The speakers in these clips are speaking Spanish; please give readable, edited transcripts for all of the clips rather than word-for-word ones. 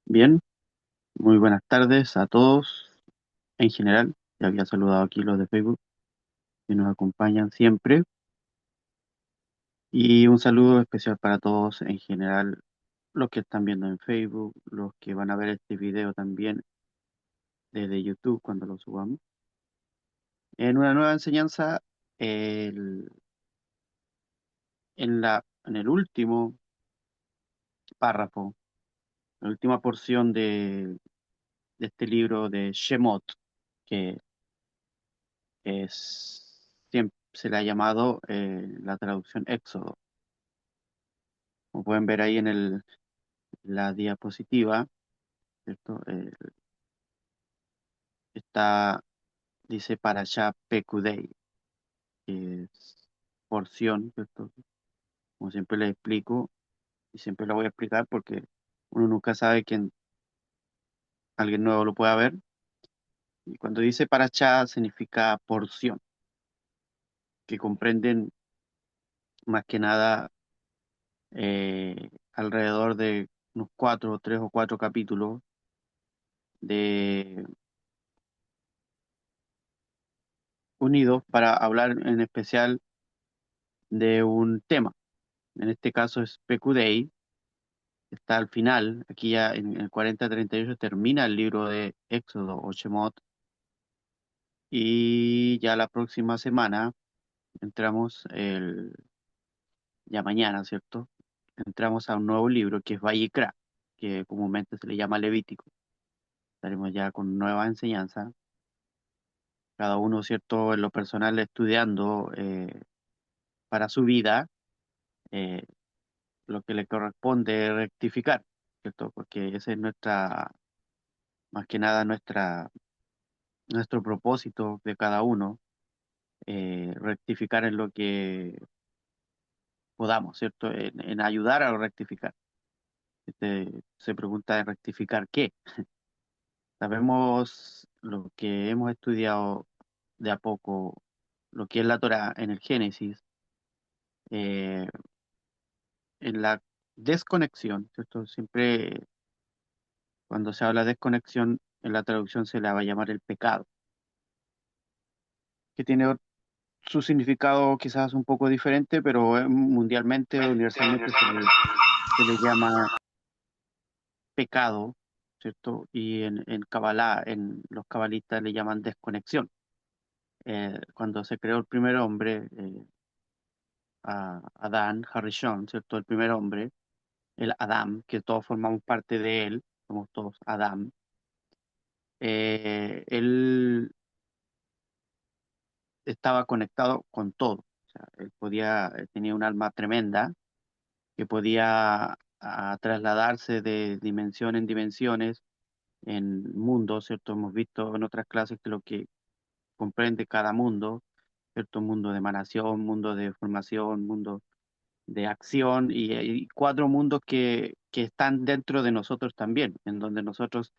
Bien, muy buenas tardes a todos en general. Ya había saludado aquí los de Facebook que nos acompañan siempre. Y un saludo especial para todos en general, los que están viendo en Facebook, los que van a ver este video también desde YouTube cuando lo subamos. En una nueva enseñanza, el- en el último párrafo, la última porción de este libro de Shemot, que siempre se le ha llamado la traducción Éxodo. Como pueden ver ahí en la diapositiva, ¿cierto? Está, dice Parashá Pekudei, que es porción, ¿cierto? Como siempre les explico, y siempre lo voy a explicar porque uno nunca sabe quién, alguien nuevo lo pueda ver. Y cuando dice Parashá significa porción, que comprenden más que nada alrededor de unos cuatro, tres o cuatro capítulos de unidos para hablar en especial de un tema. En este caso es Pecudei, está al final, aquí ya en el 40-38 termina el libro de Éxodo o Shemot, y ya la próxima semana entramos, ya mañana, ¿cierto? Entramos a un nuevo libro que es Vayikra, que comúnmente se le llama Levítico. Estaremos ya con nueva enseñanza, cada uno, ¿cierto? En lo personal estudiando para su vida eh, lo que le corresponde rectificar, ¿cierto? Porque esa es nuestra, más que nada nuestro propósito de cada uno, rectificar en lo que podamos, ¿cierto? En ayudar a rectificar. Se pregunta de rectificar qué. Sabemos lo que hemos estudiado de a poco, lo que es la Torá en el Génesis, eh, en la desconexión, ¿cierto? Siempre cuando se habla de desconexión, en la traducción se la va a llamar el pecado, que tiene su significado quizás un poco diferente, pero mundialmente, universalmente se le llama pecado, ¿cierto? Y en Kabbalah, en los cabalistas le llaman desconexión. Cuando se creó el primer hombre, Adán, Harishon, ¿cierto? El primer hombre, el Adam, que todos formamos parte de él, somos todos Adam. Él estaba conectado con todo. O sea, él tenía un alma tremenda que podía trasladarse de dimensión en dimensiones en mundos, ¿cierto? Hemos visto en otras clases que lo que comprende cada mundo, ¿cierto? Mundo de emanación, mundo de formación, mundo de acción y cuatro mundos que están dentro de nosotros también, en donde nosotros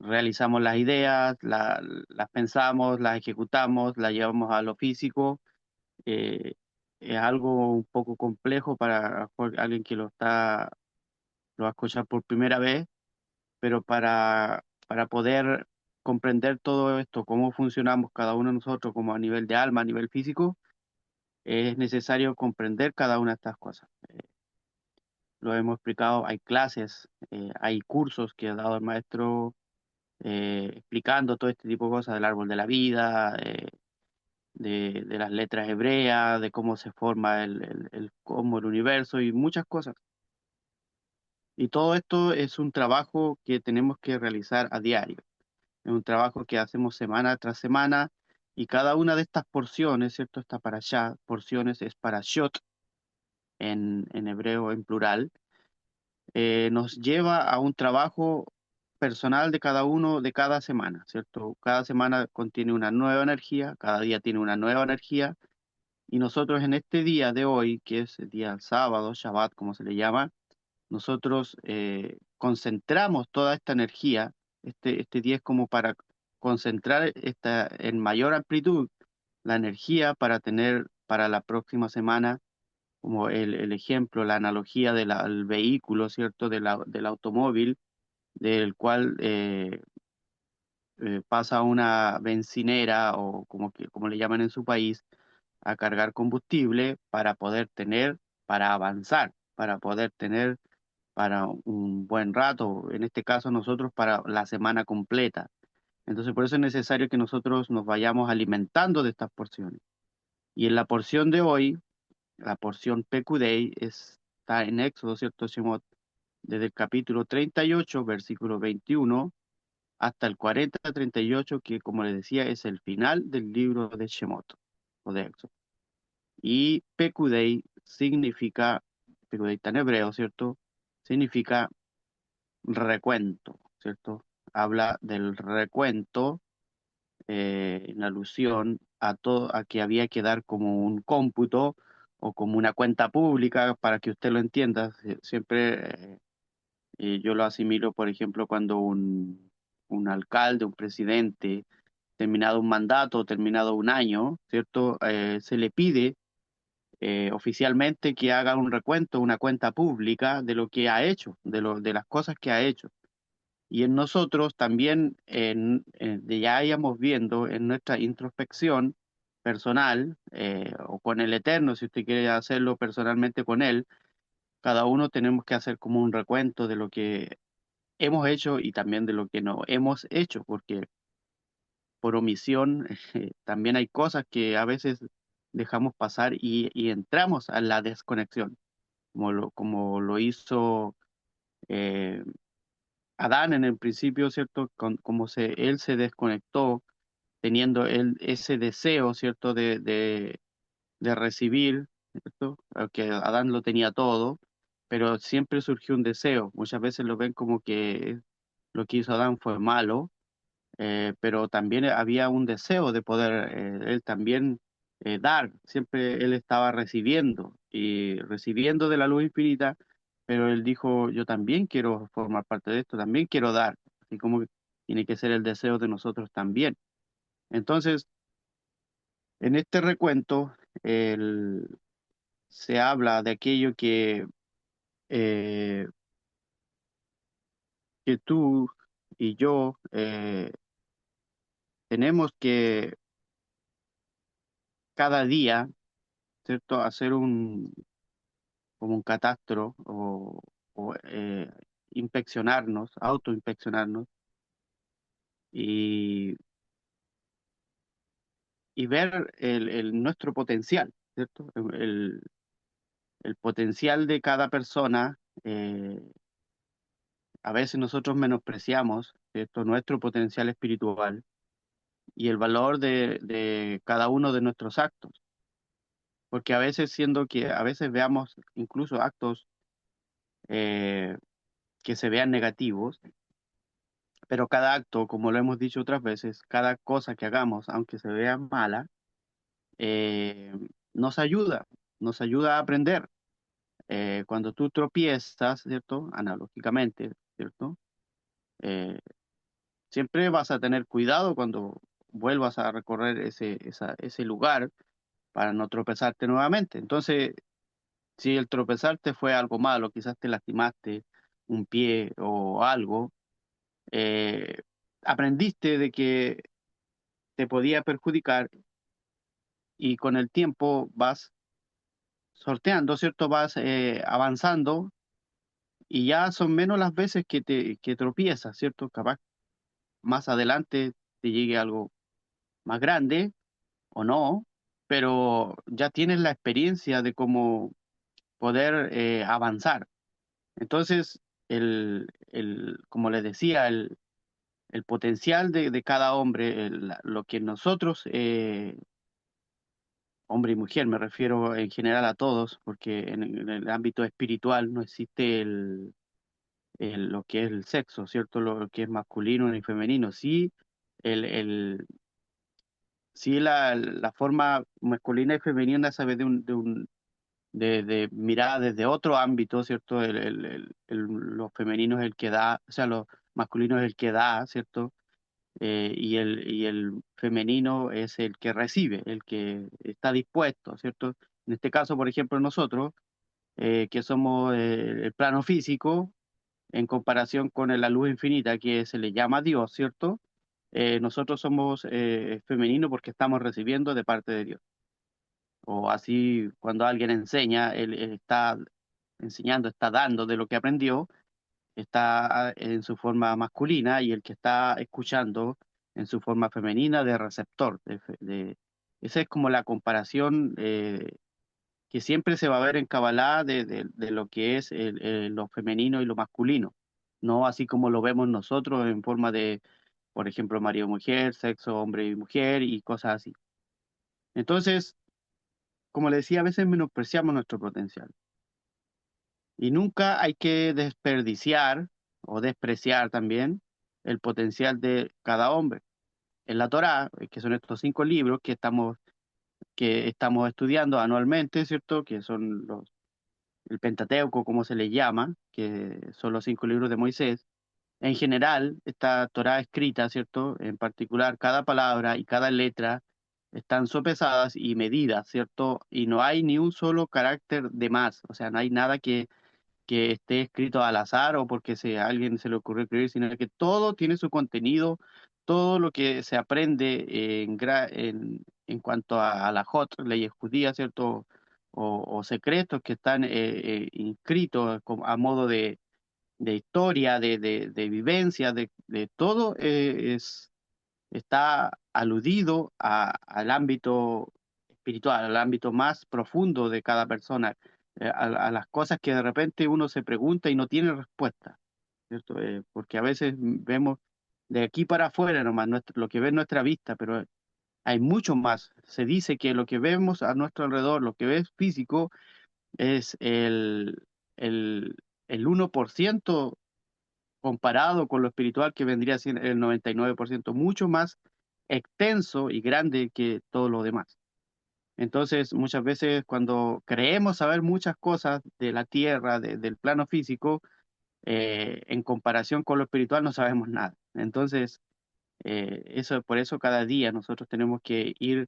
realizamos las ideas, las pensamos, las ejecutamos, las llevamos a lo físico. eh, es algo un poco complejo para alguien que lo va a escuchar por primera vez, pero para poder comprender todo esto, cómo funcionamos cada uno de nosotros, como a nivel de alma, a nivel físico, es necesario comprender cada una de estas cosas. Lo hemos explicado, hay clases, hay cursos que ha dado el maestro explicando todo este tipo de cosas del árbol de la vida, de las letras hebreas, de cómo se forma el cosmos, el universo y muchas cosas. Y todo esto es un trabajo que tenemos que realizar a diario. Es un trabajo que hacemos semana tras semana y cada una de estas porciones, ¿cierto? Está para allá, porciones es para shot en hebreo en plural, nos lleva a un trabajo personal de cada uno de cada semana, ¿cierto? Cada semana contiene una nueva energía, cada día tiene una nueva energía y nosotros en este día de hoy, que es el día sábado, Shabbat, como se le llama, nosotros concentramos toda esta energía. Este día es como para concentrar en mayor amplitud la energía para tener para la próxima semana, como el ejemplo, la analogía del vehículo, ¿cierto? Del automóvil. del cual pasa a una bencinera o como le llaman en su país, a cargar combustible para poder tener, para avanzar, para poder tener para un buen rato, en este caso nosotros para la semana completa. Entonces por eso es necesario que nosotros nos vayamos alimentando de estas porciones. Y en la porción de hoy, la porción Pecudei está en Éxodo, ¿cierto, Shemot? Desde el capítulo 38, versículo 21, hasta el 40-38, que como les decía es el final del libro de Shemot, o de Éxodo. Y Pecudei significa, Pecudei está en hebreo, ¿cierto? Significa recuento, ¿cierto? Habla del recuento en alusión a todo, a que había que dar como un cómputo o como una cuenta pública para que usted lo entienda. Siempre yo lo asimilo, por ejemplo, cuando un alcalde, un presidente, terminado un mandato, terminado un año, ¿cierto? Se le pide oficialmente que haga un recuento, una cuenta pública de lo que ha hecho, de las cosas que ha hecho. Y en nosotros también, ya hayamos viendo en nuestra introspección personal o con el Eterno, si usted quiere hacerlo personalmente con Él, cada uno tenemos que hacer como un recuento de lo que hemos hecho y también de lo que no hemos hecho, porque por omisión también hay cosas que a veces dejamos pasar y entramos a la desconexión, como lo hizo eh, Adán en el principio, ¿cierto? Él se desconectó, teniendo él ese deseo, ¿cierto? De recibir, ¿cierto? Que Adán lo tenía todo, pero siempre surgió un deseo. Muchas veces lo ven como que lo que hizo Adán fue malo, pero también había un deseo de poder él también dar, siempre él estaba recibiendo y recibiendo de la luz infinita, pero él dijo, yo también quiero formar parte de esto, también quiero dar, así como que tiene que ser el deseo de nosotros también. Entonces, en este recuento, se habla de aquello eh, que tú y yo tenemos que cada día, ¿cierto? Hacer como un catastro o inspeccionarnos, autoinspeccionarnos y, y ver nuestro potencial, ¿cierto? El potencial de cada persona. A veces nosotros menospreciamos, ¿cierto? Nuestro potencial espiritual y el valor de cada uno de nuestros actos, porque a veces siendo que a veces veamos incluso actos eh, que se vean negativos, pero cada acto, como lo hemos dicho otras veces, cada cosa que hagamos, aunque se vea mala, eh, nos ayuda, nos ayuda a aprender. Cuando tú tropiezas, ¿cierto? Analógicamente, ¿cierto? Eh, siempre vas a tener cuidado cuando vuelvas a recorrer ese lugar para no tropezarte nuevamente. Entonces, si el tropezarte fue algo malo, quizás te lastimaste un pie o algo, eh, aprendiste de que te podía perjudicar y con el tiempo vas sorteando, ¿cierto? Vas avanzando y ya son menos las veces que tropiezas, ¿cierto? Capaz más adelante te llegue algo más grande o no, pero ya tienes la experiencia de cómo poder avanzar. Entonces, como les decía, el potencial de cada hombre, lo que nosotros hombre y mujer, me refiero en general a todos, porque en el ámbito espiritual no existe lo que es el sexo, ¿cierto? Lo que es masculino y femenino. Sí, el, el, sí la forma masculina y femenina sabe de mirar desde otro ámbito, ¿cierto? Lo femenino es el que da, o sea, lo masculino es el que da, ¿cierto? Y el femenino es el que recibe, el que está dispuesto, ¿cierto? En este caso, por ejemplo, nosotros, que somos el plano físico, en comparación con la luz infinita que se le llama Dios, ¿cierto? Nosotros somos femeninos porque estamos recibiendo de parte de Dios. O así cuando alguien enseña, él está enseñando, está dando de lo que aprendió, está en su forma masculina y el que está escuchando en su forma femenina de receptor. Esa es como la comparación que siempre se va a ver en Kabbalah de lo que es lo femenino y lo masculino, no así como lo vemos nosotros en forma de, por ejemplo, marido y mujer, sexo hombre y mujer y cosas así. Entonces, como le decía, a veces menospreciamos nuestro potencial y nunca hay que desperdiciar o despreciar también el potencial de cada hombre. En la Torá, que son estos 5 libros que estamos estudiando anualmente, ¿cierto? Que son el Pentateuco, como se le llama, que son los 5 libros de Moisés. En general, esta Torá escrita, ¿cierto? En particular, cada palabra y cada letra están sopesadas y medidas, ¿cierto? Y no hay ni un solo carácter de más, o sea, no hay nada que esté escrito al azar o porque a alguien se le ocurrió escribir, sino que todo tiene su contenido, todo lo que se aprende en cuanto a la Jot, leyes judías, ¿cierto? O secretos que están inscritos a modo de historia, de vivencia, de todo, está aludido al ámbito espiritual, al ámbito más profundo de cada persona, a las cosas que de repente uno se pregunta y no tiene respuesta, ¿cierto? Porque a veces vemos de aquí para afuera nomás lo que ve nuestra vista, pero hay mucho más. Se dice que lo que vemos a nuestro alrededor, lo que ves físico, es el, el 1% comparado con lo espiritual que vendría a ser el 99%, mucho más extenso y grande que todo lo demás. Entonces, muchas veces cuando creemos saber muchas cosas de la tierra, del plano físico, en comparación con lo espiritual no sabemos nada. Entonces, por eso cada día nosotros tenemos que ir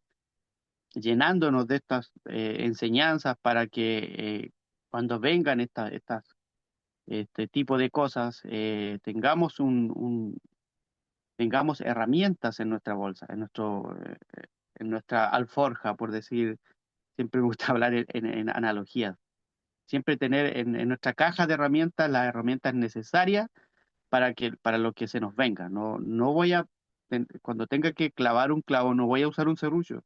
llenándonos de estas enseñanzas para que cuando vengan este tipo de cosas, tengamos herramientas en nuestra bolsa, en nuestra alforja, por decir, siempre me gusta hablar en analogías. Siempre tener en nuestra caja de herramientas las herramientas necesarias para lo que se nos venga. No voy cuando tenga que clavar un clavo, no voy a usar un serrucho,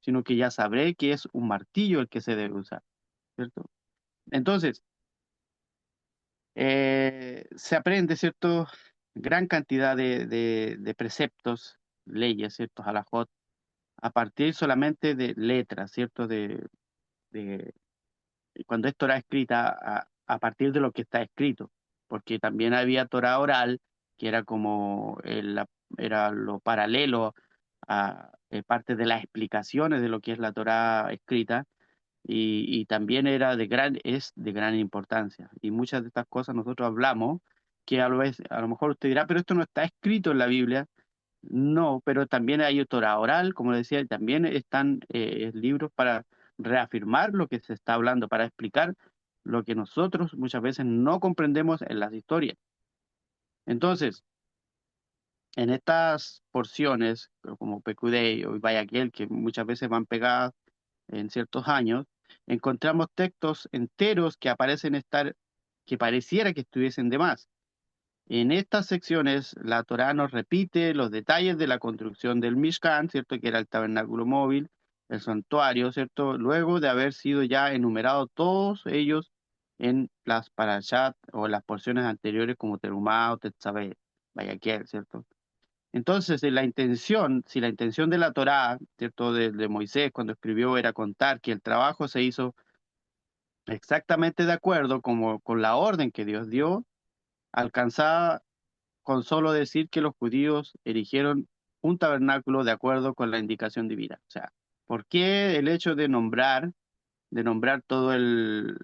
sino que ya sabré que es un martillo el que se debe usar, ¿cierto? Entonces, se aprende, ¿cierto? Gran cantidad de preceptos, leyes, ¿cierto? Halajot, a partir solamente de letras, ¿cierto? De cuando es Torah escrita, a partir de lo que está escrito, porque también había Torah oral, que era como era lo paralelo a parte de las explicaciones de lo que es la Torah escrita, y también es de gran importancia. Y muchas de estas cosas nosotros hablamos, que a lo mejor usted dirá, pero esto no está escrito en la Biblia. No, pero también hay Torah oral, como decía, y también están libros para reafirmar lo que se está hablando, para explicar lo que nosotros muchas veces no comprendemos en las historias. Entonces, en estas porciones, como Pecudei o Bayaquiel, que muchas veces van pegadas en ciertos años, encontramos textos enteros que aparecen estar, que pareciera que estuviesen de más. En estas secciones, la Torá nos repite los detalles de la construcción del Mishkan, ¿cierto? Que era el tabernáculo móvil, el santuario, ¿cierto? Luego de haber sido ya enumerados todos ellos en las parashat o en las porciones anteriores como Terumá o Tetzabeh, Vayaquel, ¿cierto? Entonces, si la intención de la Torá, ¿cierto? De Moisés cuando escribió era contar que el trabajo se hizo exactamente de acuerdo como con la orden que Dios dio, alcanzaba con solo decir que los judíos erigieron un tabernáculo de acuerdo con la indicación divina. O sea, ¿por qué el hecho de nombrar todo el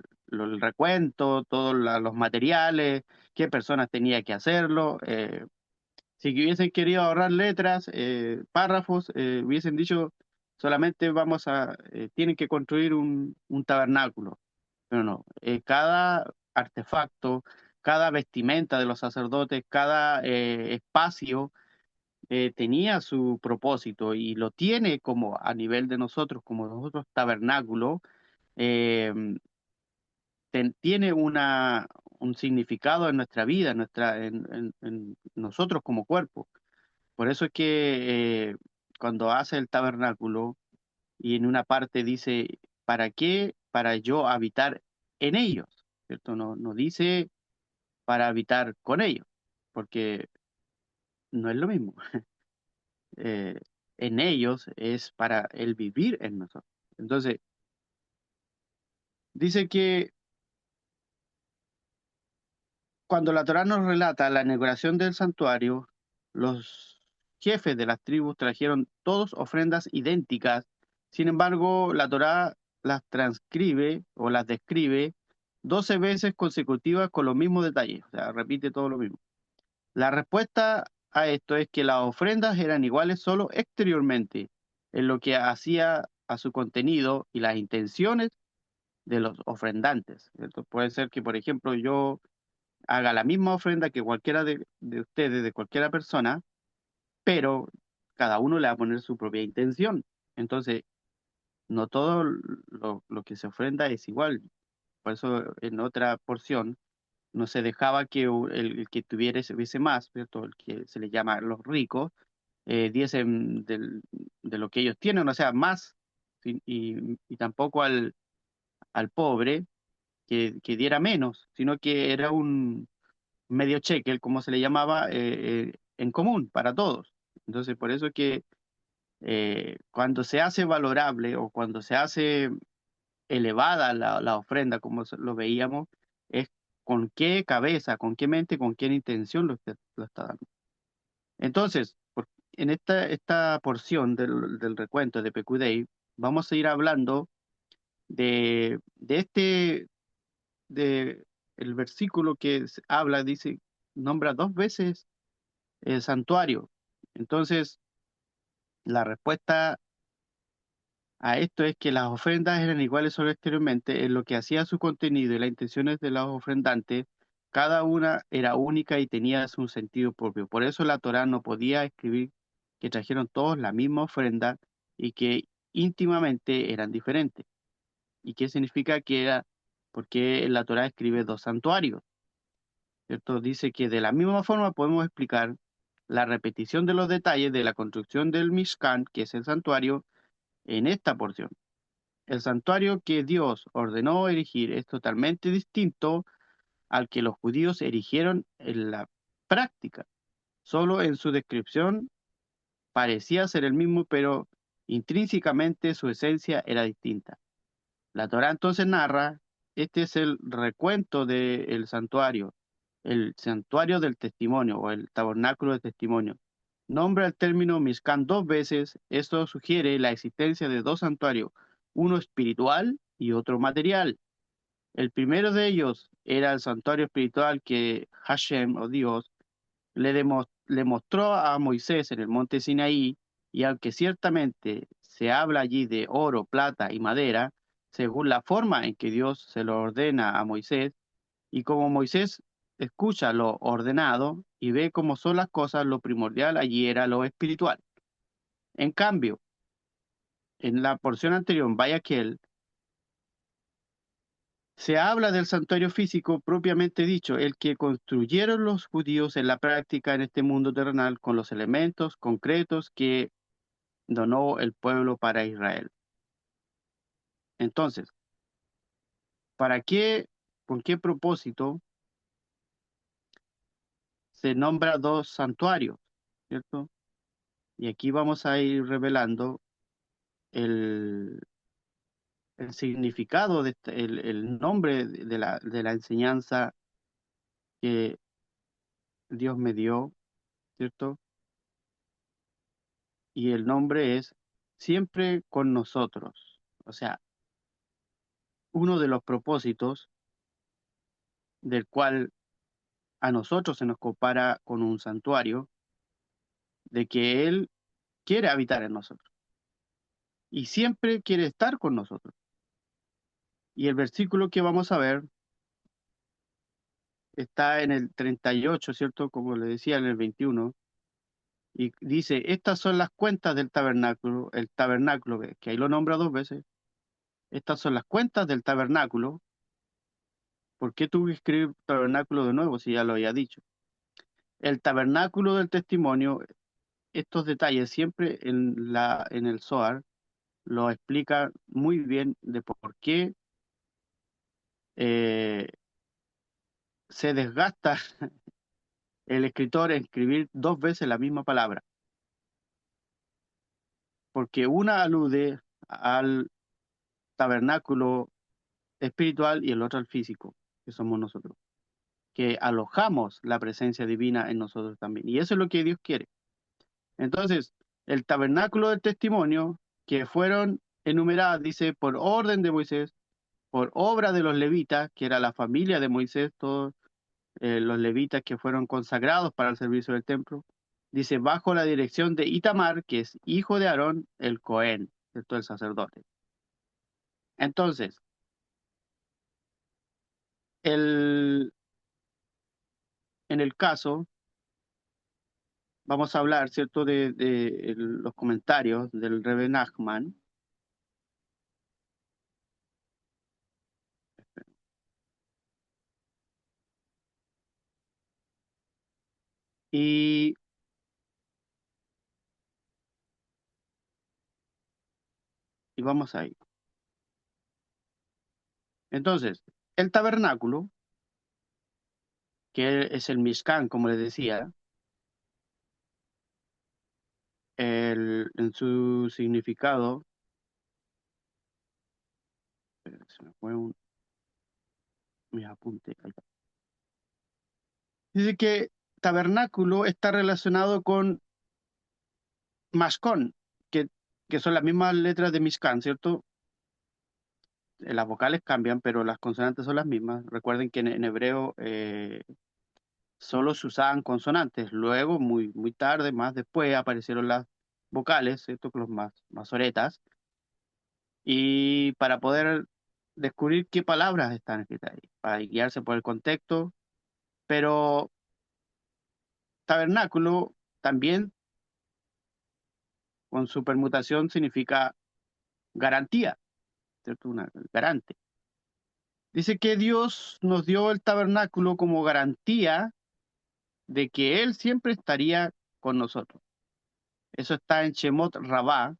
recuento, todos los materiales, qué personas tenía que hacerlo? Si hubiesen querido ahorrar letras, párrafos, hubiesen dicho solamente tienen que construir un tabernáculo. Pero no, cada artefacto, cada vestimenta de los sacerdotes, cada espacio tenía su propósito y lo tiene como a nivel de nosotros, como nosotros tabernáculo, eh, tiene un significado en nuestra vida, en nosotros como cuerpo. Por eso es que cuando hace el tabernáculo y en una parte dice, ¿para qué? Para yo habitar en ellos, ¿cierto? No dice para habitar con ellos, porque no es lo mismo. Eh, en ellos es para el vivir en nosotros. Entonces, dice que cuando la Torá nos relata la inauguración del santuario, los jefes de las tribus trajeron todos ofrendas idénticas. Sin embargo, la Torá las transcribe o las describe 12 veces consecutivas con los mismos detalles. O sea, repite todo lo mismo. La respuesta a esto es que las ofrendas eran iguales solo exteriormente, en lo que hacía a su contenido y las intenciones de los ofrendantes, ¿cierto? Puede ser que, por ejemplo, yo haga la misma ofrenda que cualquiera de ustedes, de cualquiera persona, pero cada uno le va a poner su propia intención. Entonces, no todo lo que se ofrenda es igual. Por eso, en otra porción, no se dejaba que el que tuviese más, ¿cierto? El que se le llama los ricos, diesen de lo que ellos tienen, o sea, más, y tampoco al pobre que diera menos, sino que era un medio cheque, como se le llamaba, en común para todos. Entonces, por eso es que cuando se hace valorable o cuando se hace elevada la ofrenda, como lo veíamos, es con qué cabeza, con qué mente, con qué intención lo está dando. Entonces, en esta porción del recuento de Pecudei, vamos a ir hablando de de el versículo que habla, dice, nombra dos veces el santuario. Entonces, la respuesta a esto es que las ofrendas eran iguales solo exteriormente, en lo que hacía su contenido y las intenciones de los ofrendantes, cada una era única y tenía su sentido propio. Por eso la Torá no podía escribir que trajeron todos la misma ofrenda y que íntimamente eran diferentes. ¿Y qué significa que era? Porque la Torá escribe dos santuarios, ¿cierto? Dice que de la misma forma podemos explicar la repetición de los detalles de la construcción del Mishkan, que es el santuario, en esta porción. El santuario que Dios ordenó erigir es totalmente distinto al que los judíos erigieron en la práctica. Solo en su descripción parecía ser el mismo, pero intrínsecamente su esencia era distinta. La Torá entonces narra, este es el recuento del santuario, el santuario del testimonio o el tabernáculo del testimonio. Nombra el término Mishkan dos veces, esto sugiere la existencia de dos santuarios, uno espiritual y otro material. El primero de ellos era el santuario espiritual que Hashem o Dios le mostró a Moisés en el monte Sinaí, y aunque ciertamente se habla allí de oro, plata y madera, según la forma en que Dios se lo ordena a Moisés, y como Moisés escucha lo ordenado y ve cómo son las cosas, lo primordial allí era lo espiritual. En cambio, en la porción anterior, en Vayaquel, se habla del santuario físico propiamente dicho, el que construyeron los judíos en la práctica en este mundo terrenal con los elementos concretos que donó el pueblo para Israel. Entonces, ¿para qué, con qué propósito se nombra dos santuarios? ¿Cierto? Y aquí vamos a ir revelando el, el significado el nombre de la enseñanza que Dios me dio, ¿cierto? Y el nombre es siempre con nosotros. O sea, uno de los propósitos del cual a nosotros se nos compara con un santuario, de que Él quiere habitar en nosotros y siempre quiere estar con nosotros. Y el versículo que vamos a ver está en el 38, ¿cierto? Como le decía, en el 21, y dice, estas son las cuentas del tabernáculo, el tabernáculo, que ahí lo nombra dos veces, estas son las cuentas del tabernáculo. ¿Por qué tuve que escribir tabernáculo de nuevo si ya lo había dicho? El tabernáculo del testimonio, estos detalles siempre en el Zohar lo explica muy bien de por qué eh, se desgasta el escritor en escribir dos veces la misma palabra, porque una alude al tabernáculo espiritual y el otro al físico, que somos nosotros, que alojamos la presencia divina en nosotros también. Y eso es lo que Dios quiere. Entonces, el tabernáculo del testimonio, que fueron enumeradas, dice, por orden de Moisés, por obra de los levitas, que era la familia de Moisés, todos los levitas que fueron consagrados para el servicio del templo, dice, bajo la dirección de Itamar, que es hijo de Aarón, el Cohen, ¿cierto? El sacerdote. Entonces, el, en el caso, vamos a hablar, ¿cierto?, de los comentarios del Rebbe Nachman. Y, y vamos a ir. Entonces, el tabernáculo, que es el Mishkan, como les decía, en su significado, se me fue mis apuntes. Ahí está. Dice que tabernáculo está relacionado con Mashkon, que, que son las mismas letras de Mishkan, ¿cierto? Las vocales cambian, pero las consonantes son las mismas. Recuerden que en hebreo solo se usaban consonantes. Luego, muy tarde, más después, aparecieron las vocales, ¿cierto? Con los masoretas. Y para poder descubrir qué palabras están escritas ahí, para guiarse por el contexto. Pero tabernáculo también, con su permutación, significa garantía, ¿cierto? Una garante. Dice que Dios nos dio el tabernáculo como garantía de que Él siempre estaría con nosotros. Eso está en Shemot Rabá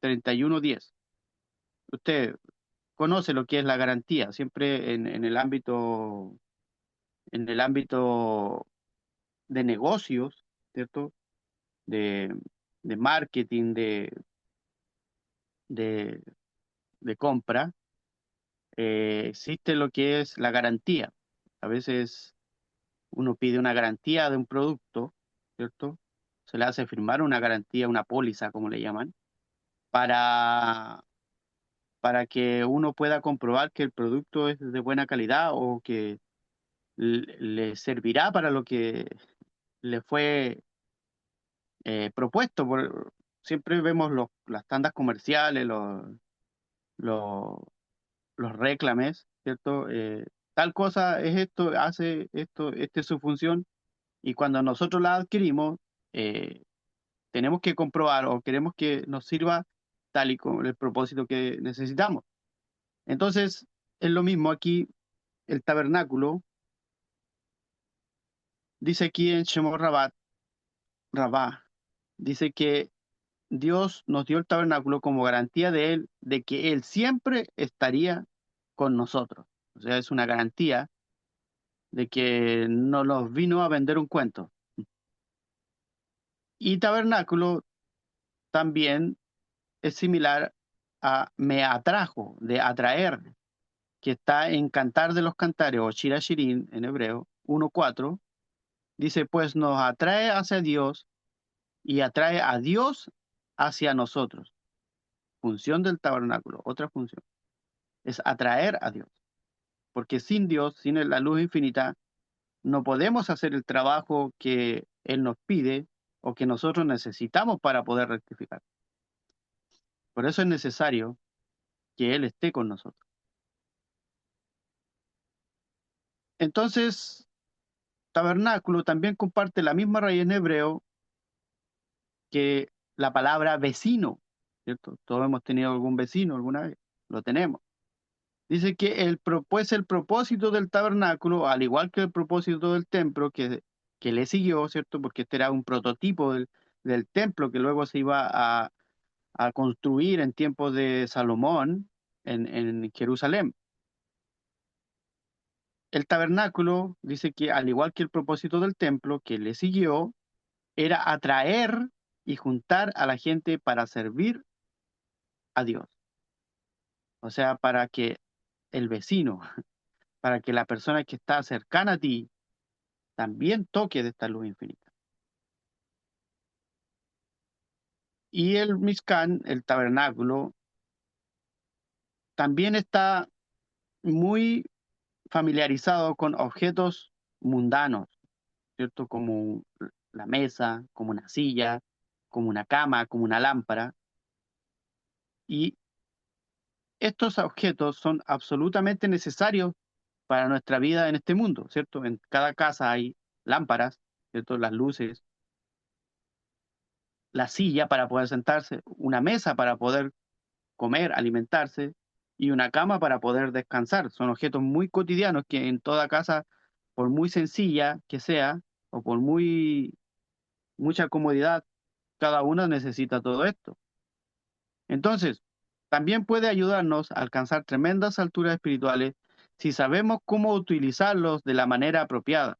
31:10. Usted conoce lo que es la garantía, siempre en el ámbito de negocios, ¿cierto? De, de marketing, de, de compra, existe lo que es la garantía. A veces uno pide una garantía de un producto, ¿cierto? Se le hace firmar una garantía, una póliza, como le llaman, para, para que uno pueda comprobar que el producto es de buena calidad o que le servirá para lo que le fue propuesto. Siempre vemos las tandas comerciales, los, los réclames, ¿cierto? Tal cosa es esto, hace esto, esta es su función, y cuando nosotros la adquirimos, eh, tenemos que comprobar o queremos que nos sirva tal y con el propósito que necesitamos. Entonces, es lo mismo aquí, el tabernáculo, dice aquí en Shemot Rabá, dice que Dios nos dio el tabernáculo como garantía de Él, de que Él siempre estaría con nosotros. O sea, es una garantía de que no nos vino a vender un cuento. Y tabernáculo también es similar a me atrajo, de atraer, que está en Cantar de los Cantares, o Shira Shirin en hebreo, 1:4, dice, pues nos atrae hacia Dios y atrae a Dios hacia nosotros. Función del tabernáculo, otra función, es atraer a Dios. Porque sin Dios, sin la luz infinita, no podemos hacer el trabajo que Él nos pide o que nosotros necesitamos para poder rectificar. Por eso es necesario que Él esté con nosotros. Entonces, tabernáculo también comparte la misma raíz en hebreo que la palabra vecino, ¿cierto? Todos hemos tenido algún vecino alguna vez, lo tenemos. Dice que pues el propósito del tabernáculo, al igual que el propósito del templo que le siguió, ¿cierto? Porque este era un prototipo del templo que luego se iba a construir en tiempos de Salomón en Jerusalén. El tabernáculo dice que, al igual que el propósito del templo que le siguió, era atraer y juntar a la gente para servir a Dios. O sea, para que el vecino, para que la persona que está cercana a ti también toque de esta luz infinita. Y el Mishkan, el tabernáculo, también está muy familiarizado con objetos mundanos, ¿cierto? Como la mesa, como una silla, como una cama, como una lámpara. Y estos objetos son absolutamente necesarios para nuestra vida en este mundo, ¿cierto? En cada casa hay lámparas, ¿cierto? Las luces, la silla para poder sentarse, una mesa para poder comer, alimentarse y una cama para poder descansar. Son objetos muy cotidianos que en toda casa, por muy sencilla que sea o por mucha comodidad, cada una necesita todo esto. Entonces, también puede ayudarnos a alcanzar tremendas alturas espirituales si sabemos cómo utilizarlos de la manera apropiada.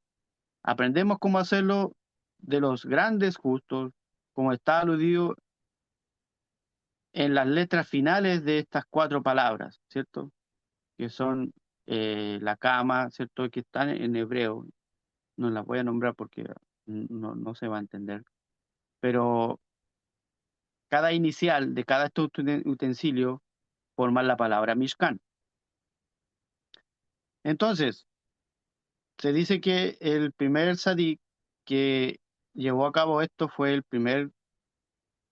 Aprendemos cómo hacerlo de los grandes justos, como está aludido en las letras finales de estas cuatro palabras, ¿cierto? Que son la cama, ¿cierto? Que están en hebreo. No las voy a nombrar porque no se va a entender. Pero cada inicial de cada estos utensilio forma la palabra Mishkan. Entonces, se dice que el primer sadik que llevó a cabo esto fue el primer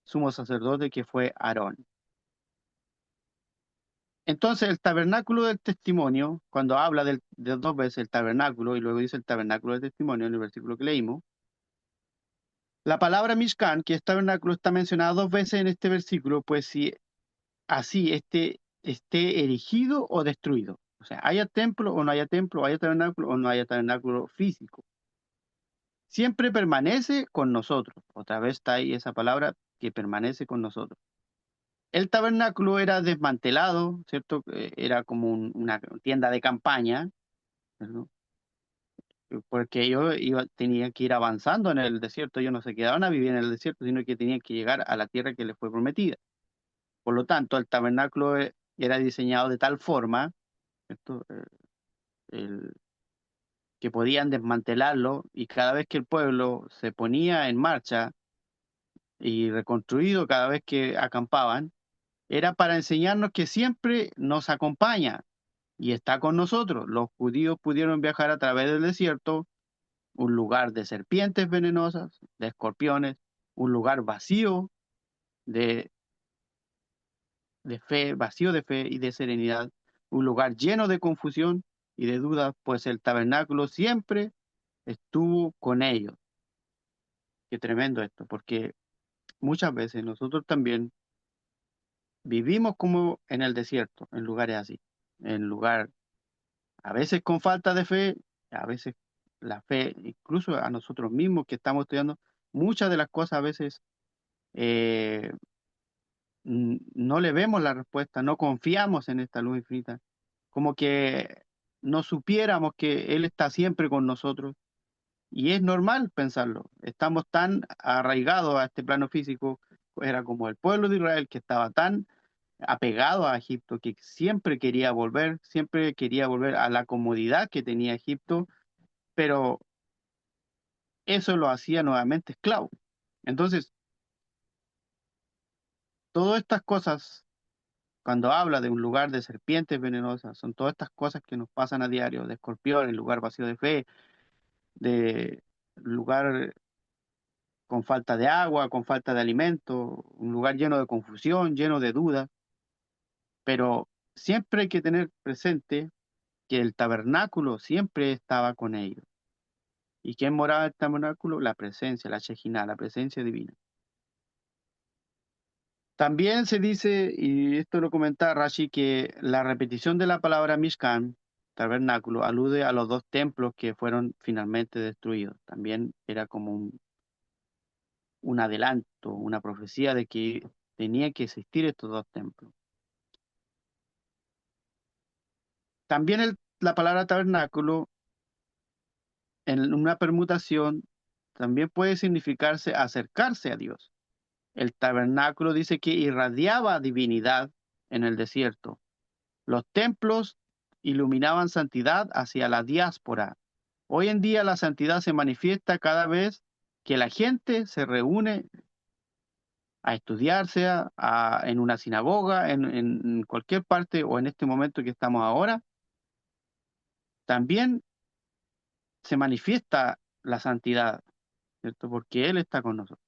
sumo sacerdote, que fue Aarón. Entonces, el tabernáculo del testimonio, cuando habla de dos veces el tabernáculo y luego dice el tabernáculo del testimonio en el versículo que leímos, la palabra Mishkan, que es tabernáculo, está mencionada dos veces en este versículo, pues si así esté erigido o destruido. O sea, haya templo o no haya templo, haya tabernáculo o no haya tabernáculo físico. Siempre permanece con nosotros. Otra vez está ahí esa palabra, que permanece con nosotros. El tabernáculo era desmantelado, ¿cierto? Era como una tienda de campaña, ¿no? Porque tenían que ir avanzando en el desierto. Ellos no se quedaban a vivir en el desierto, sino que tenían que llegar a la tierra que les fue prometida. Por lo tanto, el tabernáculo era diseñado de tal forma, ¿cierto? El- que podían desmantelarlo, y cada vez que el pueblo se ponía en marcha y reconstruido cada vez que acampaban, era para enseñarnos que siempre nos acompaña y está con nosotros. Los judíos pudieron viajar a través del desierto, un lugar de serpientes venenosas, de escorpiones, un lugar vacío de, de fe, vacío de fe y de serenidad, un lugar lleno de confusión y de dudas, pues el tabernáculo siempre estuvo con ellos. Qué tremendo esto, porque muchas veces nosotros también vivimos como en el desierto, en lugares así, en lugar, a veces con falta de fe, a veces la fe, incluso a nosotros mismos que estamos estudiando, muchas de las cosas a veces eh, no le vemos la respuesta, no confiamos en esta luz infinita, como que no supiéramos que Él está siempre con nosotros. Y es normal pensarlo. Estamos tan arraigados a este plano físico, era como el pueblo de Israel que estaba tan apegado a Egipto, que siempre quería volver a la comodidad que tenía Egipto, pero eso lo hacía nuevamente esclavo. Entonces, todas estas cosas, cuando habla de un lugar de serpientes venenosas, son todas estas cosas que nos pasan a diario, de escorpión, el lugar vacío de fe, de lugar con falta de agua, con falta de alimento, un lugar lleno de confusión, lleno de dudas, pero siempre hay que tener presente que el tabernáculo siempre estaba con ellos. ¿Y quién moraba en el tabernáculo? La presencia, la Shejinah, la presencia divina. También se dice, y esto lo comenta Rashi, que la repetición de la palabra Mishkan, tabernáculo, alude a los dos templos que fueron finalmente destruidos. También era como un adelanto, una profecía de que tenía que existir estos dos templos. También la palabra tabernáculo, en una permutación, también puede significarse acercarse a Dios. El tabernáculo dice que irradiaba divinidad en el desierto. Los templos iluminaban santidad hacia la diáspora. Hoy en día la santidad se manifiesta cada vez que la gente se reúne a estudiar, sea en una sinagoga, en cualquier parte o en este momento que estamos ahora. También se manifiesta la santidad, ¿cierto? Porque Él está con nosotros.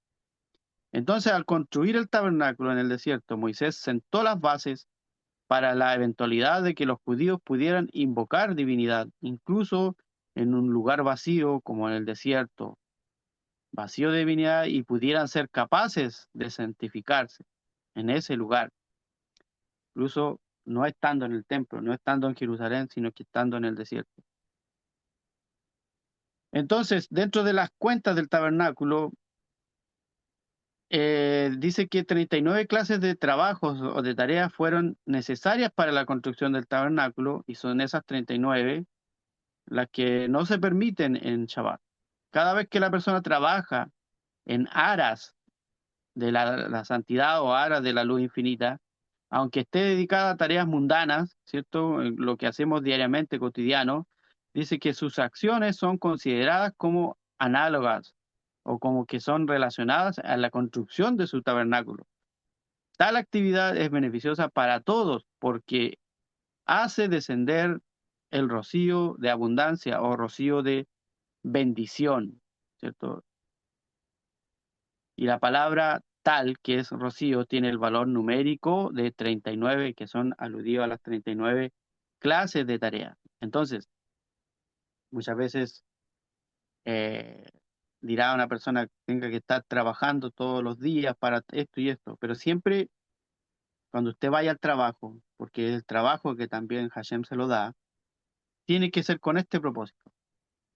Entonces, al construir el tabernáculo en el desierto, Moisés sentó las bases para la eventualidad de que los judíos pudieran invocar divinidad, incluso en un lugar vacío como en el desierto, vacío de divinidad, y pudieran ser capaces de santificarse en ese lugar, incluso no estando en el templo, no estando en Jerusalén, sino que estando en el desierto. Entonces, dentro de las cuentas del tabernáculo, dice que 39 clases de trabajos o de tareas fueron necesarias para la construcción del tabernáculo, y son esas 39 las que no se permiten en Shabbat. Cada vez que la persona trabaja en aras de la santidad o aras de la luz infinita, aunque esté dedicada a tareas mundanas, ¿cierto? Lo que hacemos diariamente, cotidiano, dice que sus acciones son consideradas como análogas o como que son relacionadas a la construcción de su tabernáculo. Tal actividad es beneficiosa para todos porque hace descender el rocío de abundancia o rocío de bendición, ¿cierto? Y la palabra tal, que es rocío, tiene el valor numérico de 39, que son aludidos a las 39 clases de tareas. Entonces, muchas veces eh, dirá una persona que tenga que estar trabajando todos los días para esto y esto, pero siempre cuando usted vaya al trabajo, porque el trabajo que también Hashem se lo da, tiene que ser con este propósito,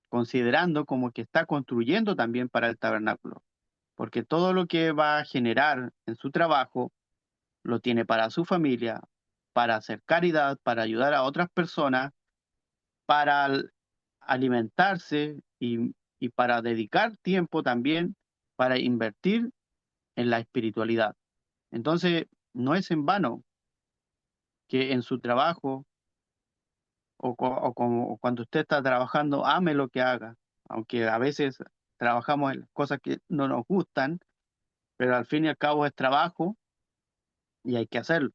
considerando como que está construyendo también para el tabernáculo, porque todo lo que va a generar en su trabajo lo tiene para su familia, para hacer caridad, para ayudar a otras personas, para alimentarse y para dedicar tiempo también para invertir en la espiritualidad. Entonces, no es en vano que en su trabajo o cuando usted está trabajando, ame lo que haga, aunque a veces trabajamos en cosas que no nos gustan, pero al fin y al cabo es trabajo y hay que hacerlo.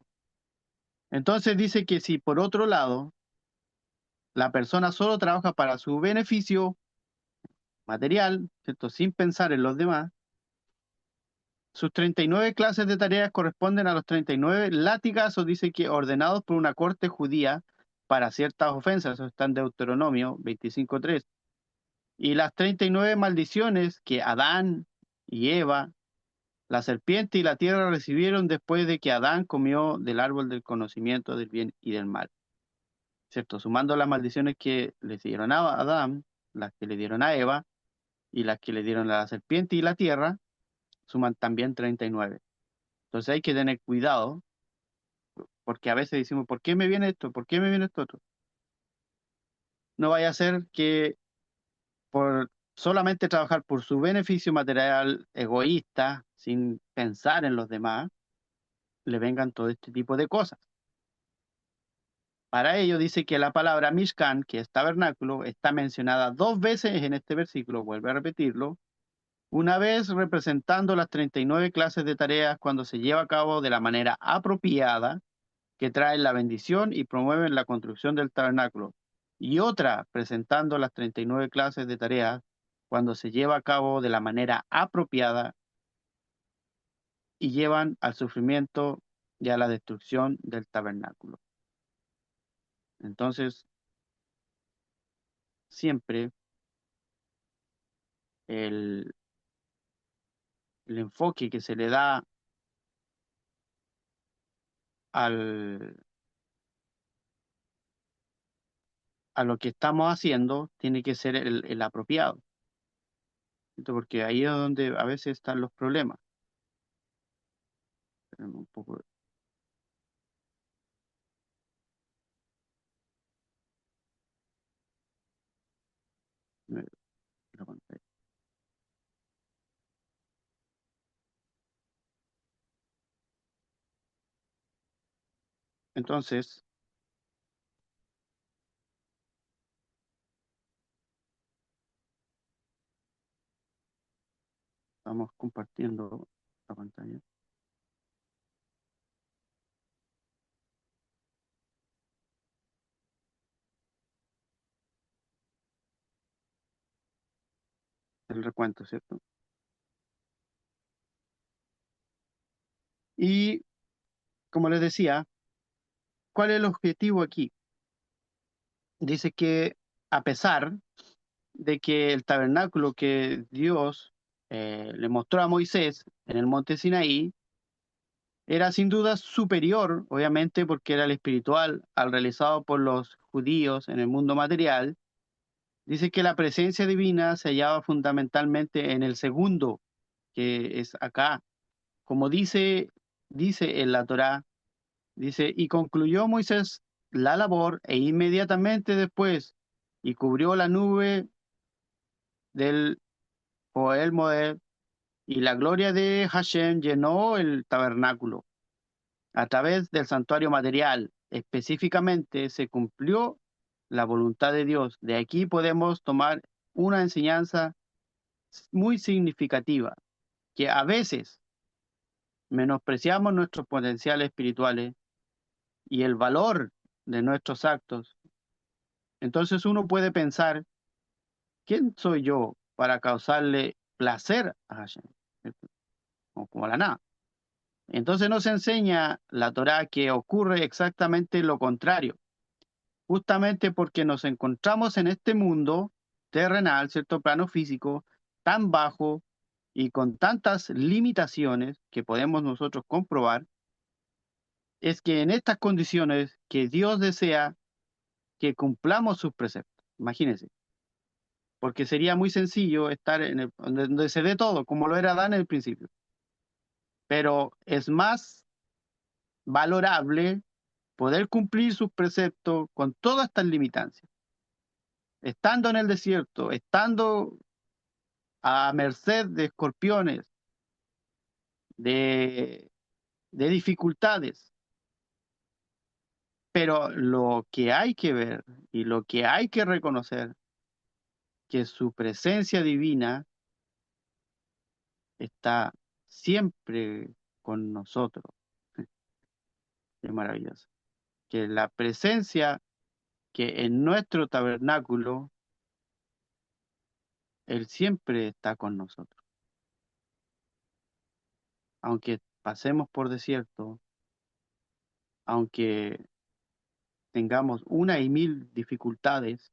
Entonces dice que si por otro lado la persona solo trabaja para su beneficio material, ¿cierto? Sin pensar en los demás, sus 39 clases de tareas corresponden a los 39 latigazos, dice que ordenados por una corte judía para ciertas ofensas, eso está en Deuteronomio 25:3. Y las 39 maldiciones que Adán y Eva, la serpiente y la tierra recibieron después de que Adán comió del árbol del conocimiento del bien y del mal. ¿Cierto? Sumando las maldiciones que le dieron a Adán, las que le dieron a Eva y las que le dieron a la serpiente y la tierra, suman también 39. Entonces hay que tener cuidado, porque a veces decimos, ¿por qué me viene esto? ¿Por qué me viene esto otro? No vaya a ser que por solamente trabajar por su beneficio material egoísta, sin pensar en los demás, le vengan todo este tipo de cosas. Para ello dice que la palabra Mishkan, que es tabernáculo, está mencionada 2 veces en este versículo, vuelve a repetirlo, una vez representando las 39 clases de tareas cuando se lleva a cabo de la manera apropiada, que traen la bendición y promueven la construcción del tabernáculo, y otra presentando las 39 clases de tareas cuando se lleva a cabo de la manera apropiada y llevan al sufrimiento y a la destrucción del tabernáculo. Entonces, siempre el, el enfoque que se le da al, a lo que estamos haciendo tiene que ser el apropiado, ¿cierto? Porque ahí es donde a veces están los problemas. Un poco, me- lo conté. Entonces, estamos compartiendo la pantalla. El recuento, ¿cierto? Y como les decía, ¿cuál es el objetivo aquí? Dice que a pesar de que el tabernáculo que Dios le mostró a Moisés en el monte Sinaí era sin duda superior, obviamente porque era el espiritual, al realizado por los judíos en el mundo material, dice que la presencia divina se hallaba fundamentalmente en el segundo, que es acá. Como dice en la Torá, dice, y concluyó Moisés la labor e inmediatamente después, y cubrió la nube del Joel Moed, y la gloria de Hashem llenó el tabernáculo. A través del santuario material, específicamente, se cumplió la voluntad de Dios. De aquí podemos tomar una enseñanza muy significativa, que a veces menospreciamos nuestros potenciales espirituales y el valor de nuestros actos. Entonces uno puede pensar, ¿quién soy yo para causarle placer a Hashem? ¿Cierto? O como la nada. Entonces nos enseña la Torá que ocurre exactamente lo contrario, justamente porque nos encontramos en este mundo terrenal, cierto plano físico, tan bajo y con tantas limitaciones que podemos nosotros comprobar, es que en estas condiciones que Dios desea que cumplamos sus preceptos. Imagínense, porque sería muy sencillo estar en donde se ve todo, como lo era Adán en el principio, pero es más valorable poder cumplir sus preceptos con todas estas limitancias, estando en el desierto, estando a merced de escorpiones, de, de dificultades. Pero lo que hay que ver y lo que hay que reconocer, que su presencia divina está siempre con nosotros. Es maravilloso. Que la presencia que en nuestro tabernáculo, Él siempre está con nosotros. Aunque pasemos por desierto, aunque tengamos una y mil dificultades,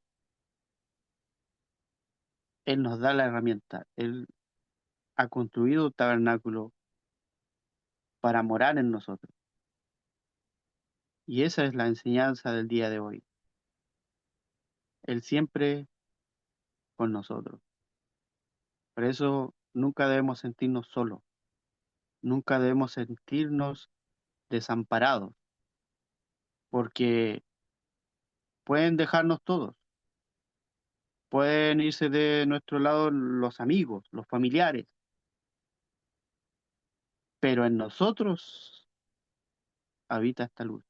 Él nos da la herramienta. Él ha construido un tabernáculo para morar en nosotros. Y esa es la enseñanza del día de hoy. Él siempre con nosotros. Por eso nunca debemos sentirnos solos, nunca debemos sentirnos desamparados, porque pueden dejarnos todos, pueden irse de nuestro lado los amigos, los familiares, pero en nosotros habita esta luz.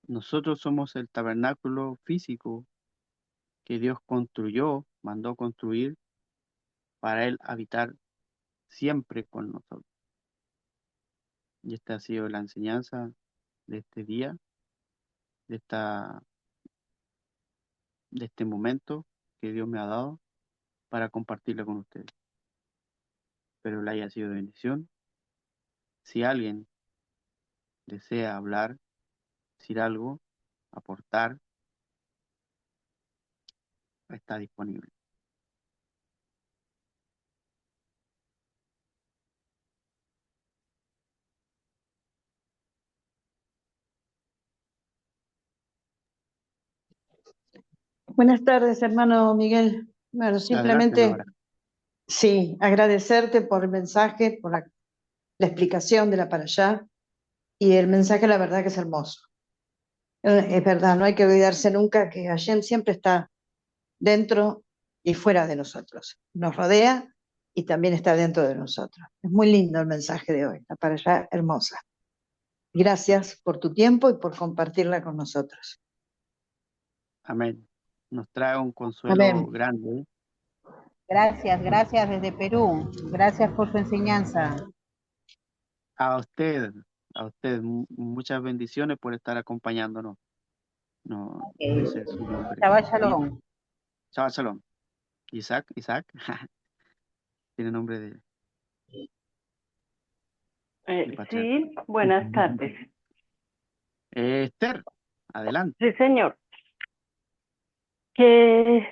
Nosotros somos el tabernáculo físico que Dios construyó, mandó construir para Él habitar siempre con nosotros. Y esta ha sido la enseñanza de este día, de, esta, de este momento que Dios me ha dado para compartirla con ustedes. Espero le haya sido de bendición. Si alguien desea hablar, decir algo, aportar, está disponible. Buenas tardes, hermano Miguel. Bueno, Adelante, simplemente Nora. sí, agradecerte por el mensaje, por la explicación de la para allá. Y el mensaje, la verdad que es hermoso. Es verdad, no hay que olvidarse nunca que Hashem siempre está dentro y fuera de nosotros. Nos rodea y también está dentro de nosotros. Es muy lindo el mensaje de hoy, la para allá hermosa. Gracias por tu tiempo y por compartirla con nosotros. Amén. Nos trae un consuelo Amén. grande. Gracias, gracias desde Perú. Gracias por su enseñanza. A usted, a usted, muchas bendiciones por estar acompañándonos. No, no sé su nombre. Shabbat Y Shalom. Shabbat Shalom. Isaac, Isaac, tiene nombre de patriarca. Sí, buenas tardes. Esther, adelante. Sí, señor. Qué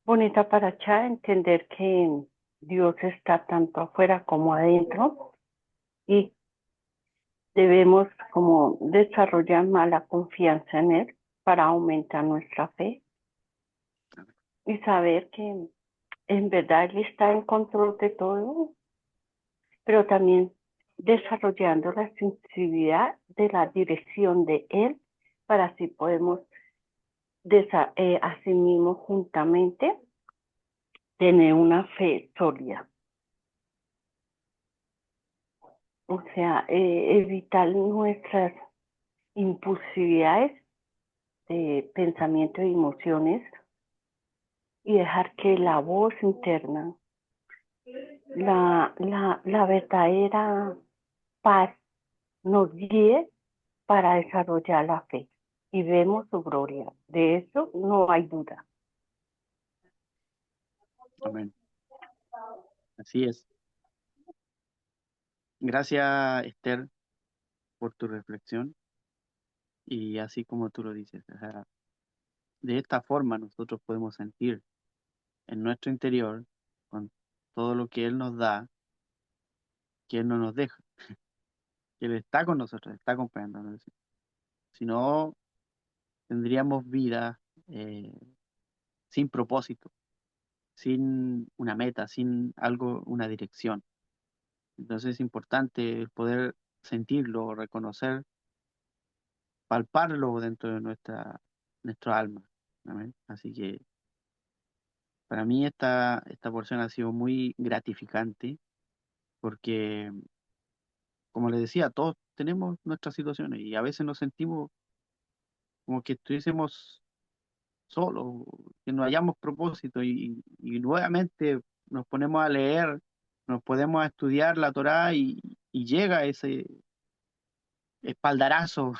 bonita paracha entender que Dios está tanto afuera como adentro y debemos como desarrollar más la confianza en Él para aumentar nuestra fe y saber que en verdad Él está en control de todo, pero también desarrollando la sensibilidad de la dirección de Él para así podemos así mismo juntamente tener una fe sólida. O sea, evitar nuestras impulsividades de pensamiento y emociones y dejar que la voz interna, la verdadera paz nos guíe para desarrollar la fe. Y vemos su gloria. De eso no hay duda. Amén. Así es. Gracias, Esther, por tu reflexión. Y así como tú lo dices, o sea, de esta forma nosotros podemos sentir en nuestro interior, con todo lo que Él nos da, que Él no nos deja, que Él está con nosotros, está acompañándonos. Si no, tendríamos vida sin propósito, sin una meta, sin algo, una dirección. Entonces es importante el poder sentirlo, reconocer, palparlo dentro de nuestra alma. Amén. Así que para mí esta porción ha sido muy gratificante porque, como les decía, todos tenemos nuestras situaciones y a veces nos sentimos como que estuviésemos solos, que no hayamos propósito y nuevamente nos ponemos a leer, nos podemos a estudiar la Torá y llega ese espaldarazo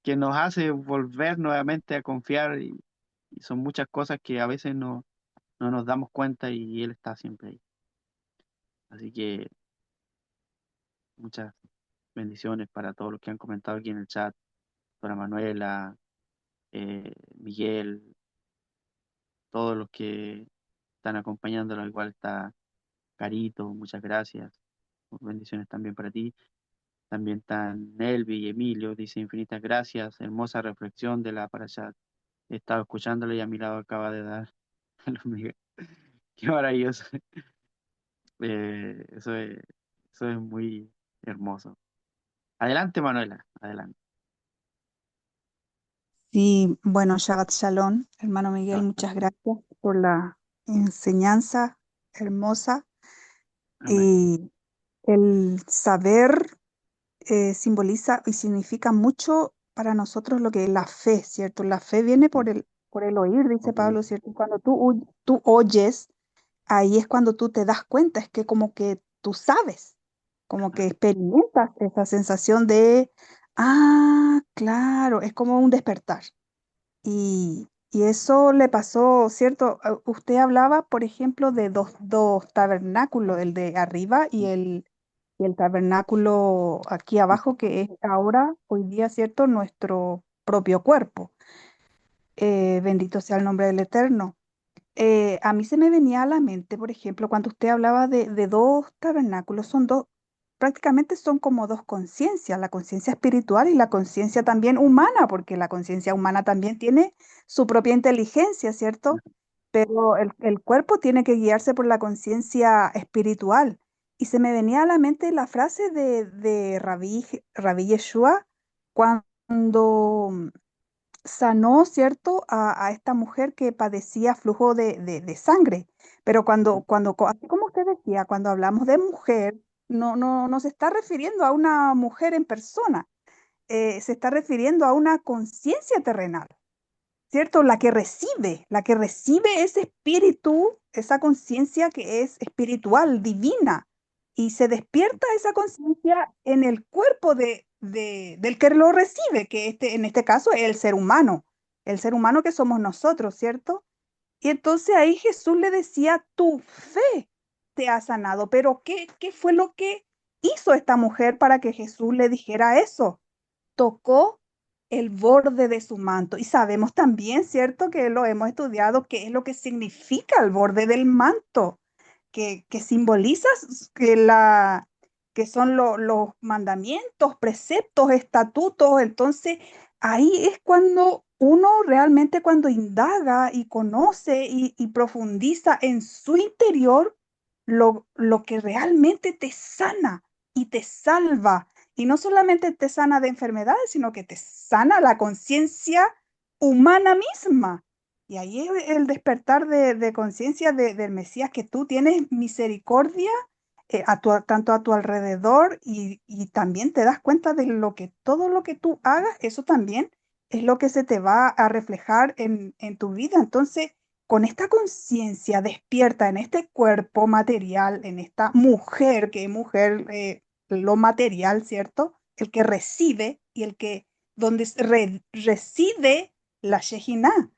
que nos hace volver nuevamente a confiar y son muchas cosas que a veces no nos damos cuenta y Él está siempre ahí. Así que muchas bendiciones para todos los que han comentado aquí en el chat, para Manuela, Miguel, todos los que están acompañándonos, igual está Carito, muchas gracias. Bendiciones también para ti. También están Nelvi y Emilio, dice infinitas gracias, hermosa reflexión de la parashat. He estado escuchándole y a mi lado acaba de dar Miguel. Qué maravilloso. Eso es muy hermoso. Adelante, Manuela, adelante. Sí, bueno, Shabbat Shalom, hermano Miguel, Chao. muchas gracias por la enseñanza hermosa. Amén. Y el saber simboliza y significa mucho para nosotros lo que es la fe, ¿cierto? La fe viene por el oír, dice Obvio. Pablo, ¿cierto? Cuando tú oyes, ahí es cuando tú te das cuenta, es que como que tú sabes, como que experimentas esa sensación de, ah, claro, es como un despertar. Y eso le pasó, ¿cierto? Usted hablaba, por ejemplo, de dos tabernáculos, el de arriba y el tabernáculo aquí abajo, que es ahora, hoy día, ¿cierto? Nuestro propio cuerpo. Bendito sea el nombre del Eterno. A mí se me venía a la mente, por ejemplo, cuando usted hablaba de dos tabernáculos, son dos prácticamente son como dos conciencias, la conciencia espiritual y la conciencia también humana, porque la conciencia humana también tiene su propia inteligencia, ¿cierto? Pero el cuerpo tiene que guiarse por la conciencia espiritual. Y se me venía a la mente la frase de Rabí Yeshua cuando sanó, ¿cierto?, a esta mujer que padecía flujo de sangre. Pero así como usted decía, cuando hablamos de mujer, no se está refiriendo a una mujer en persona, se está refiriendo a una conciencia terrenal. ¿Cierto? La que recibe ese espíritu, esa conciencia que es espiritual, divina, y se despierta esa conciencia en el cuerpo del que lo recibe, que en este caso es el ser humano que somos nosotros, ¿cierto? Y entonces ahí Jesús le decía, tu fe te ha sanado, pero ¿qué fue lo que hizo esta mujer para que Jesús le dijera eso? Tocó el borde de su manto. Y sabemos también, ¿cierto? Que lo hemos estudiado, qué es lo que significa el borde del manto, que simboliza que son los mandamientos, preceptos, estatutos. Entonces, ahí es cuando uno realmente cuando indaga y conoce y profundiza en su interior lo que realmente te sana y te salva y no solamente te sana de enfermedades, sino que te sana la conciencia humana misma. Y ahí es el despertar de conciencia del Mesías, que tú tienes misericordia tanto a tu alrededor y también te das cuenta de todo lo que tú hagas, eso también es lo que se te va a reflejar en tu vida. Entonces, con esta conciencia despierta en este cuerpo material, en esta mujer, que es mujer, lo material, ¿cierto? El que recibe y donde reside la Shejinah.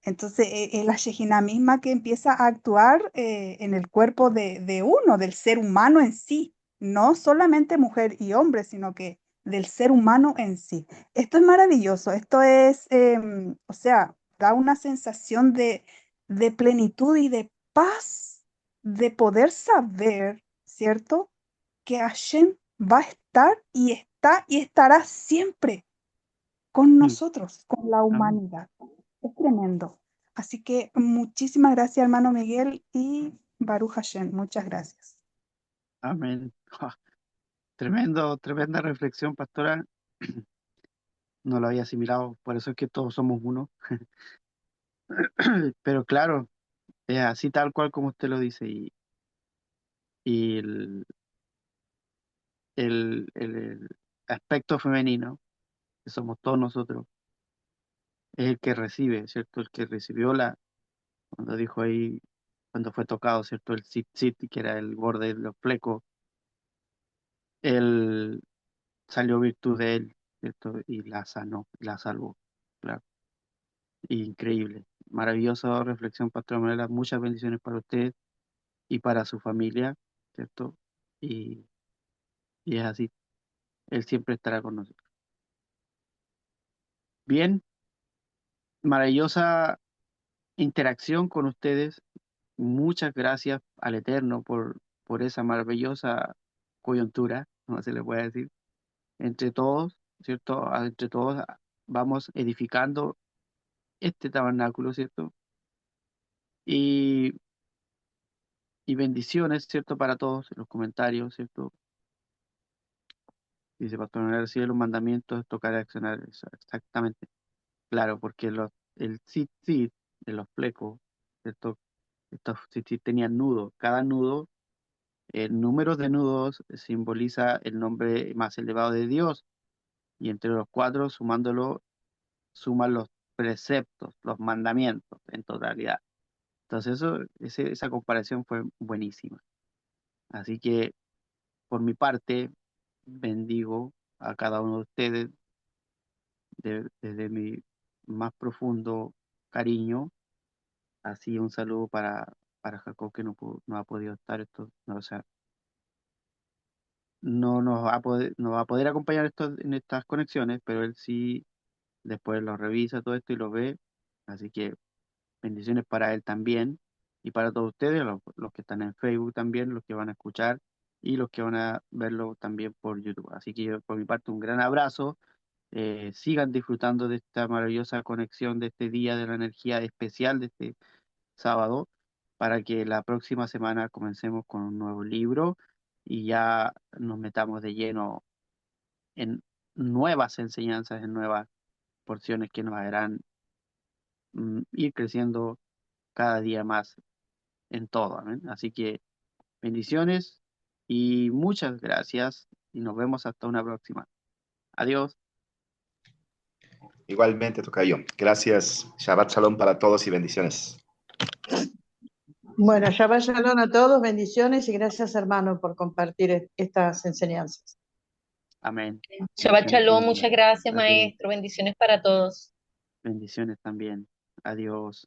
Entonces, es la Shejinah misma que empieza a actuar en el cuerpo de uno, del ser humano en sí, no solamente mujer y hombre, sino que del ser humano en sí. Esto es maravilloso, esto es, o sea, da una sensación de plenitud y de paz, de poder saber, ¿cierto? Que Hashem va a estar y está y estará siempre con Mm. nosotros, con la Amén. humanidad. Es tremendo. Así que muchísimas gracias, hermano Miguel, y Baruch Hashem. Muchas gracias. Amén. Tremenda reflexión, pastora. No lo había asimilado, por eso es que todos somos uno. Pero claro, es así tal cual como usted lo dice. Y el aspecto femenino, que somos todos nosotros, es el que recibe, ¿cierto? El que recibió cuando dijo ahí, cuando fue tocado, ¿cierto? El sit, que era el borde de los flecos, él salió virtud de él, ¿cierto? Y la sanó, la salvó. Claro. Increíble. Maravillosa reflexión, Pastor Manuela. Muchas bendiciones para usted y para su familia, ¿cierto? Y, y es así. Él siempre estará con nosotros. Bien, maravillosa interacción con ustedes. Muchas gracias al Eterno por esa maravillosa coyuntura, no se le puede decir, entre todos, ¿cierto? Entre todos vamos edificando este tabernáculo, ¿cierto? Y, y bendiciones, ¿cierto? Para todos en los comentarios, ¿cierto? Dice Pastor Manuel, recibe los mandamientos, tocar y accionar, exactamente. Claro, porque el sit de los flecos, ¿cierto? Estos tzitzit tenían nudos. Cada nudo, el número de nudos simboliza el nombre más elevado de Dios. Y entre los cuatro, sumándolo, suman los preceptos, los mandamientos en totalidad. Entonces, esa comparación fue buenísima. Así que, por mi parte, bendigo a cada uno de ustedes desde mi más profundo cariño. Así un saludo para Jacob que no ha podido estar esto, no, o sea, no no va a poder acompañar en estas conexiones, pero él sí después lo revisa todo esto y lo ve. Así que bendiciones para él también y para todos ustedes, los que están en Facebook también, los que van a escuchar y los que van a verlo también por YouTube. Así que yo, por mi parte, un gran abrazo. Sigan disfrutando de esta maravillosa conexión de este día de la energía especial de este sábado, para que la próxima semana comencemos con un nuevo libro y ya nos metamos de lleno en nuevas enseñanzas, en nuevas porciones que nos harán ir creciendo cada día más en todo. Amén. Así que bendiciones y muchas gracias y nos vemos hasta una próxima. Adiós. Igualmente, tocayo. Gracias. Shabbat Shalom para todos y bendiciones. Bueno, Shabbat Shalom a todos, bendiciones y gracias, hermano, por compartir estas enseñanzas. Amén. Shabbat Bendiciones, Shalom, muchas gracias, adiós. maestro. Bendiciones para todos. Bendiciones también. Adiós.